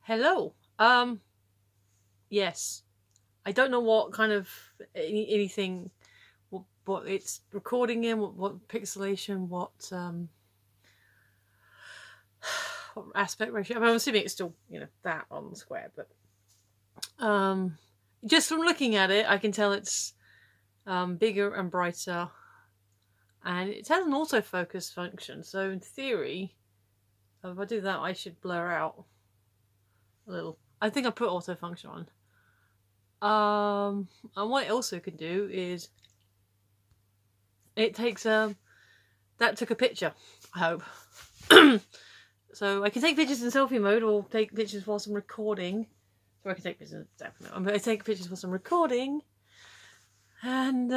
Hello. Yes. I don't know what kind of anything, what it's recording in, what pixelation, what aspect ratio. I mean, I'm assuming it's still that on the square, but um, just from looking at it, I can tell it's bigger and brighter, and it has an autofocus function. So in theory, if I do that, I should blur out a little. I think I put auto function on. And what it also can do is it takes that took a picture, I hope. So I can take pictures in selfie mode or take pictures whilst I'm recording. So I can take pictures definitely. I'm going to take pictures whilst I'm recording. And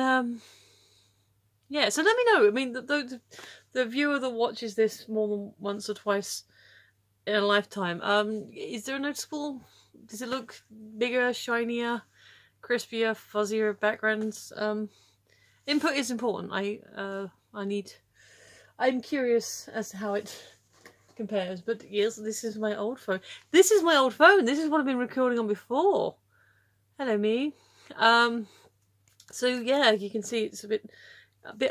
yeah, so let me know. I mean, the viewer that watches this more than once or twice in a lifetime, is there a noticeable? Does it look bigger, shinier, crispier, fuzzier backgrounds? Input is important. I'm curious as to how it compares. But yes, this is my old phone. This is my old phone. This is what I've been recording on before. Hello, me. So yeah, you can see it's a bit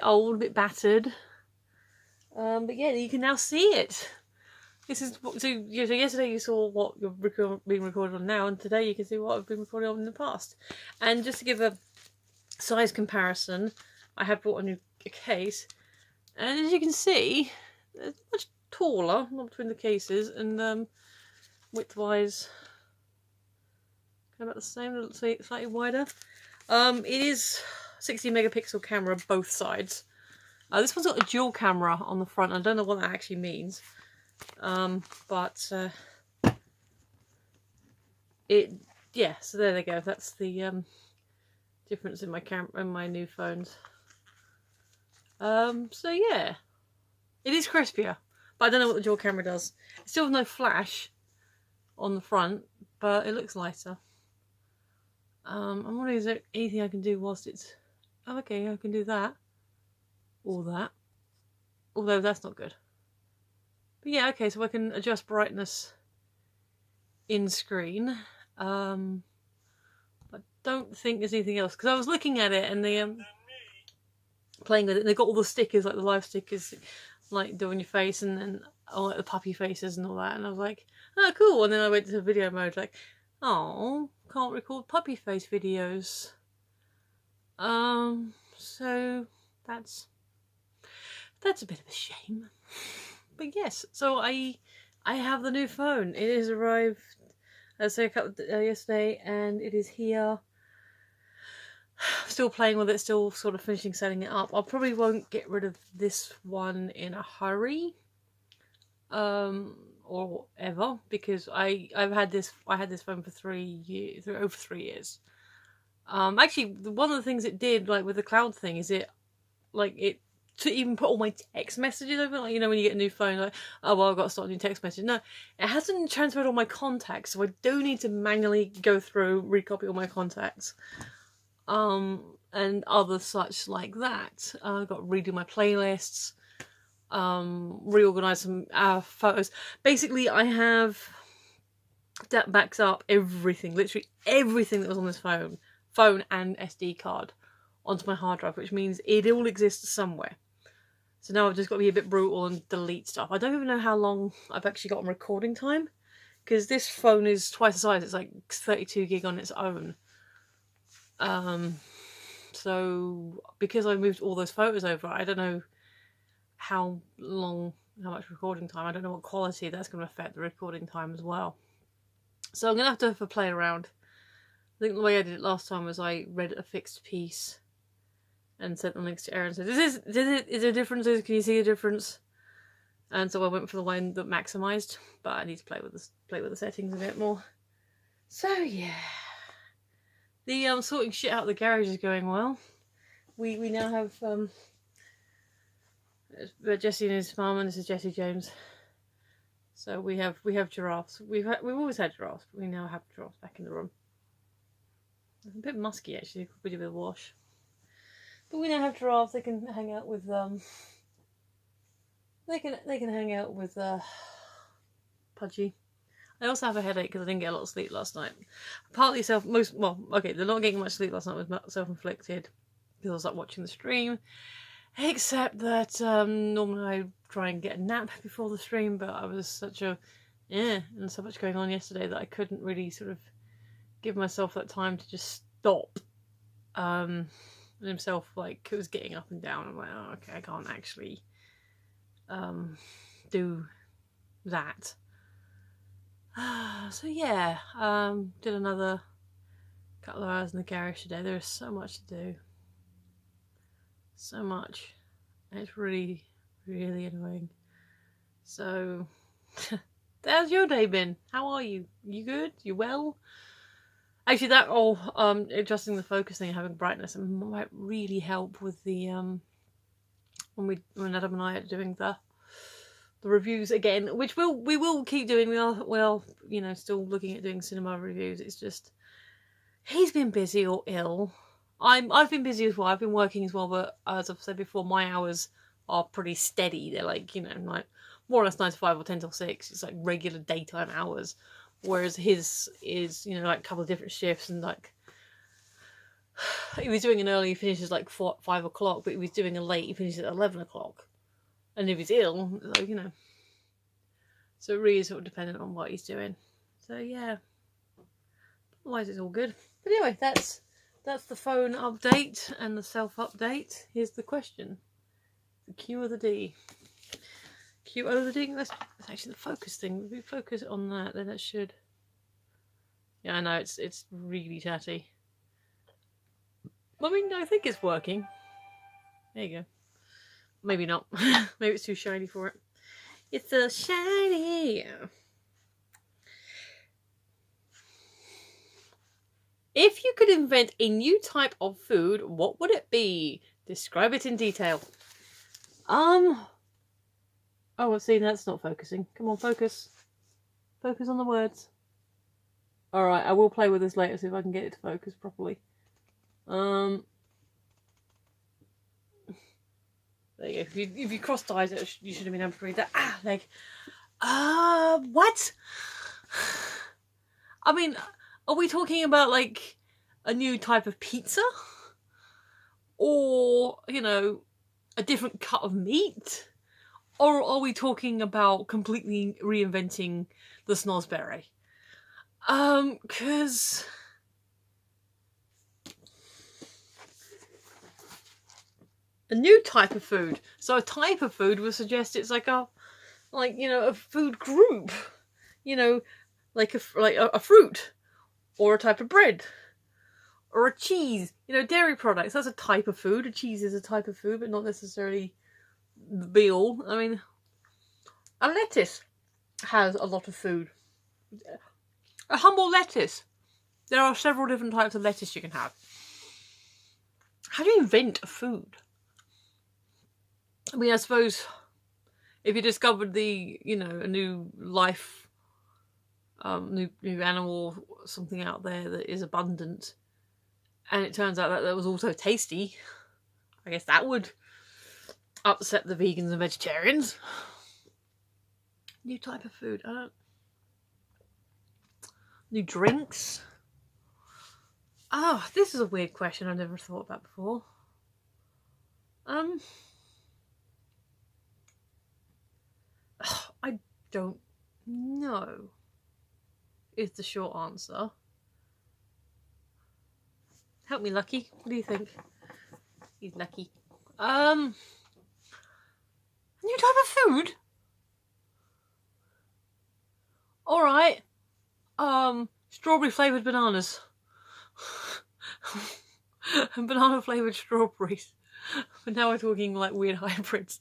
old, a bit battered. But yeah, you can now see it. This is so yesterday you saw what you're being recorded on now, and today you can see what I've been recording on in the past. And just to give a size comparison, I have brought a new case, and as you can see, it's much taller, not between the cases, and width-wise, kind of about the same, slightly wider. It is 60 megapixel camera both sides. This one's got a dual camera on the front. I don't know what that actually means. So there they go. That's the difference in my camera and my new phones. So yeah, it is crispier, but I don't know what the dual camera does. It still has no flash on the front, but it looks lighter. I'm wondering, is there anything I can do whilst it's... Oh, okay, I can do that. Or that. Although that's not good. But yeah, okay, so I can adjust brightness in screen. I don't think there's anything else, because I was looking at it and playing with it, and they've got all the stickers, like the live stickers, like doing your face, and then like the puppy faces and all that, and I was like, oh cool, and then I went to video mode, like, oh, can't record puppy face videos. So that's a bit of a shame. But yes, so I have the new phone. It has arrived, I say, yesterday, and it is here. Still playing with it, still sort of finishing setting it up. I probably won't get rid of this one in a hurry, or ever, because I had this phone for 3 years, over 3 years. Actually, one of the things it did, like with the cloud thing, is to even put all my text messages over, like, when you get a new phone, like, oh well, I've got to start a new text message. No, it hasn't transferred all my contacts, so I do need to manually go through, recopy all my contacts, and other such like that. I've got to redo my playlists, reorganize some photos. Basically, I have that backs up everything, literally everything that was on this phone and SD card onto my hard drive, which means it all exists somewhere. So now I've just got to be a bit brutal and delete stuff. I don't even know how long I've actually got on recording time, because this phone is twice the size. It's like 32 gig on its own. So because I moved all those photos over, I don't know how much recording time. I don't know what quality that's going to affect the recording time as well. So I'm going to have to play around. I think the way I did it last time was I read a fixed piece and sent the links to Erin. So is there differences? Can you see a difference? And so I went for the one that maximised, but I need to play with the settings a bit more. So yeah, the sorting shit out of the garage is going well. We now have Jesse and his mum, and this is Jesse James. So we have giraffes. We've always had giraffes, but we now have giraffes back in the room. It's a bit musky actually. Could do with a wash. But we now have giraffes. They can hang out with They can hang out with Pudgy. I also have a headache because I didn't get a lot of sleep last night. Partly the not getting much sleep last night was self-inflicted because I was like watching the stream. Except that normally I try and get a nap before the stream, but I was and so much going on yesterday that I couldn't really sort of give myself that time to just stop. And himself like was getting up and down. I'm like, oh, okay, I can't actually do that. So yeah, did another couple of hours in the garage today. There is so much to do. So much. And it's really, really annoying. So, how's your day been? How are you? You good? You well? Actually, that adjusting the focus thing, having brightness, might really help with the when Adam and I are doing the reviews again, which we will keep doing. We are still looking at doing cinema reviews. It's just he's been busy or ill. I've been busy as well. I've been working as well, but as I've said before, my hours are pretty steady. They're like like more or less 9 to 5 or 10 till 6. It's like regular daytime hours, whereas his is like a couple of different shifts, and like he was doing an early, he finishes like 5 o'clock, but he was doing a late, he finishes at 11 o'clock. And if he's ill, so it really is sort of dependent on what he's doing. So yeah, otherwise it's all good. But anyway, that's the phone update and the self update. Here's the question: the Q or the D? Q over the D. That's actually the focus thing. If we focus on that, then it should. Yeah, I know it's really chatty. I mean, I think it's working. There you go. Maybe not. Maybe it's too shiny for it. It's so shiny. If you could invent a new type of food, what would it be? Describe it in detail. Oh, well, see, that's not focusing. Come on, focus. Focus on the words. Alright, I will play with this later, see if I can get it to focus properly. There you go. If you crossed eyes, you should have been able to read that. What? I mean, are we talking about like a new type of pizza? Or, a different cut of meat? Or are we talking about completely reinventing the snozzberry? 'Cause a new type of food. So a type of food would suggest it's like a food group. Like a fruit, or a type of bread, or a cheese. Dairy products. That's a type of food. A cheese is a type of food, but not necessarily the be all. I mean, a lettuce has a lot of food. A humble lettuce. There are several different types of lettuce you can have. How do you invent a food? I mean, I suppose if you discovered a new life, new animal, something out there that is abundant, and it turns out that was also tasty, I guess that would upset the vegans and vegetarians. New type of food. New drinks. Oh, this is a weird question I've never thought about before. I don't know is the short answer. Help me, Lucky. What do you think? He's lucky. New type of food? Alright. Strawberry flavoured bananas. And banana flavoured strawberries. But now we're talking like weird hybrids.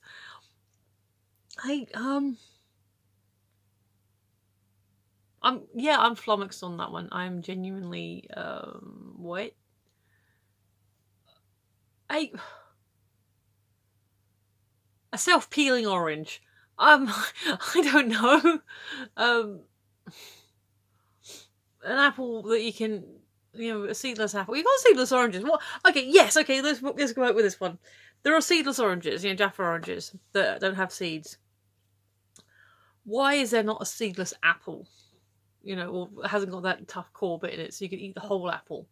I'm flummoxed on that one. I'm genuinely what? A self-peeling orange. I don't know. An apple that you can, a seedless apple. You got seedless oranges. What? Okay, yes. Okay, let's go out with this one. There are seedless oranges, Jaffa oranges that don't have seeds. Why is there not a seedless apple? you know, or hasn't got that tough core bit in it, so you can eat the whole apple.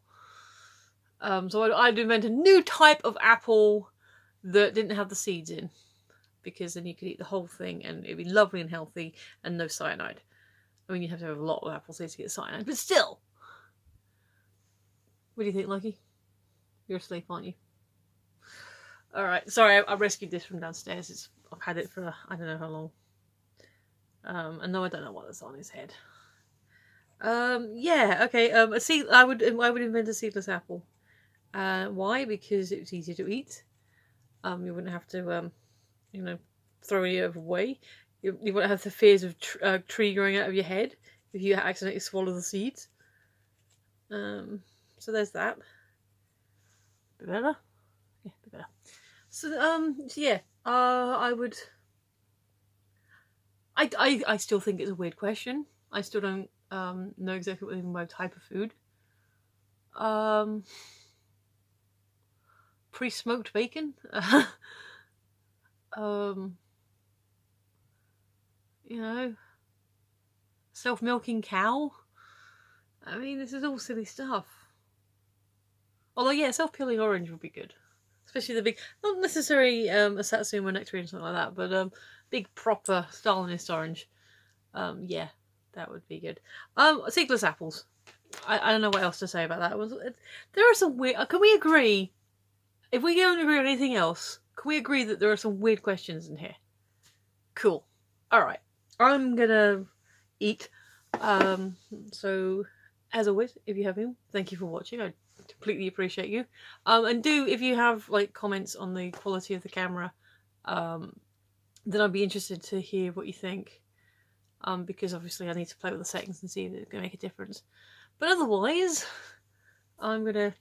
So I'd invent a new type of apple that didn't have the seeds in, because then you could eat the whole thing and it'd be lovely and healthy and no cyanide. I mean, you have to have a lot of apple seeds to get cyanide, but still. What do you think, Lucky? You're asleep, aren't you? Alright, sorry, I rescued this from downstairs. I've had it for I don't know how long. And no, I don't know what that's on his head. Yeah, okay. I would invent a seedless apple. Why? Because it's easier to eat. You wouldn't have to, you know, throw any of away. You wouldn't have the fears of a tree growing out of your head if you accidentally swallow the seeds. So there's that. Bit better? Yeah, bit better. So, yeah, I would... I still think it's a weird question. I still don't know exactly what they mean by type of food. Pre-smoked bacon? You know, self-milking cow? I mean, this is all silly stuff. Although, yeah, self-peeling orange would be good. Especially the big, not necessarily a satsuma nectarine or something like that, but big proper Stalinist orange. Yeah, that would be good. Seedless apples. I don't know what else to say about that. There are some weird... Can we agree? If we don't agree on anything else, can we agree that there are some weird questions in here? Cool. Alright. I'm gonna eat. So, as always, if you have been, thank you for watching. I completely appreciate you. And do, if you have like comments on the quality of the camera, then I'd be interested to hear what you think. Because obviously I need to play with the settings and see if it's going to make a difference. But otherwise, I'm going to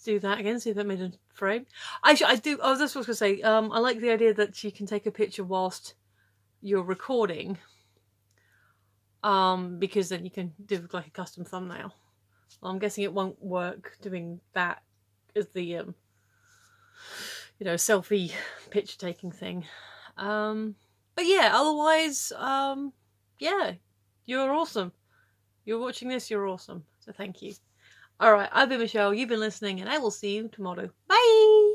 do that again, see if that made a frame. I was just going to say, I like the idea that you can take a picture whilst you're recording. Because then you can do like a custom thumbnail. Well, I'm guessing it won't work doing that as the, you know, selfie picture taking thing. But yeah, otherwise, yeah, you're awesome. You're watching this, you're awesome. So thank you. Alright, I've been Michelle, you've been listening, and I will see you tomorrow. Bye!